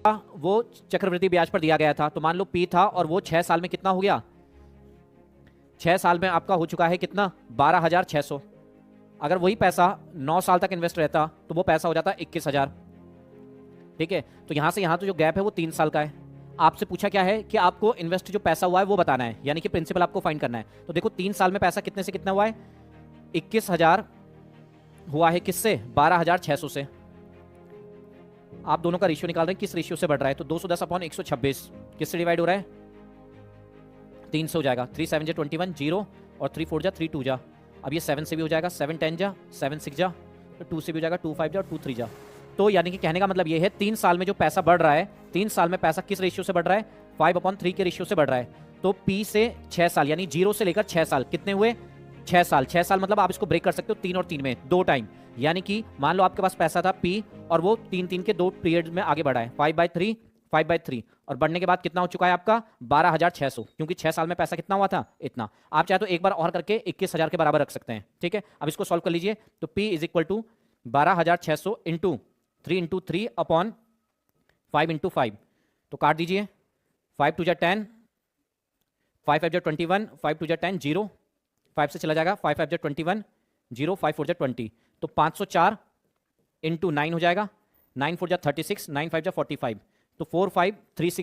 वो चक्रवृद्धि ब्याज पर दिया गया था, तो मान लो P था और वो 6 साल में कितना हो गया, 6 साल में आपका हो चुका है कितना, 12,600। अगर वही पैसा 9 साल तक इन्वेस्ट रहता तो वो पैसा हो जाता 21,000। ठीक है, तो यहां से यहां तो जो गैप है वो 3 साल का है। आपसे पूछा क्या है कि आपको इन्वेस्ट जो पैसा हुआ है वो बताना है, यानी कि प्रिंसिपल आपको फाइंड करना है। तो देखो 3 साल में पैसा कितने से कितना हुआ है, 21,000 हुआ है, किससे, 12,600 से। आप दोनों का रेशियो निकाल रहे हैं, किस रेशियो से बढ़ रहा है, तो 210/126 किससे डिवाइड हो रहा है, 3 से हो जाएगा। 3 7 जा 21 0 और 3 4 जा 3 2 जा। अब ये 7 से भी हो जाएगा, 7 10 जा, 7 6 जा, तो 2 से भी हो जाएगा, 2 5 जा और 2 3 जा। तो यानी कि कहने का मतलब ये है 3 साल में जो पैसा बढ़ रहा है, 3 साल में पैसा किस रेशियो से बढ़ रहा है, 5/3 के रेशियो से बढ़ रहा है। तो P से 6 साल, यानी 0 से लेकर 6 साल कितने हुए, 6 साल। 6 साल मतलब आप इसको ब्रेक कर सकते हो 3 और 3 में, 2 टाइम। यानी कि मान लो आपके पास पैसा था P और वो 3 के 2 पीरियड में आगे बढ़ा है, 5/3 5/3, और बढ़ने के बाद कितना हो चुका है आपका 12,600, क्योंकि 6 साल में पैसा कितना हुआ था, इतना। आप चाहे तो एक बार और करके 21,000 के बराबर रख सकते हैं। ठीक है, अब इसको सॉल्व कर लीजिए। तो P is equal to 12,600 into 3 into 3 upon 5 into 5, तो काट दीजिए, 5 2 जा 10, 5 5 जा 21, 5 2 जा 10 0, 5 से चला जाएगा, 5 5 जा 21 0, 5 4 जा 20, तो 504 इंटू 9 हो जाएगा, 9 4 जा 36, 9 5 जा 45, तो 4 5 3 6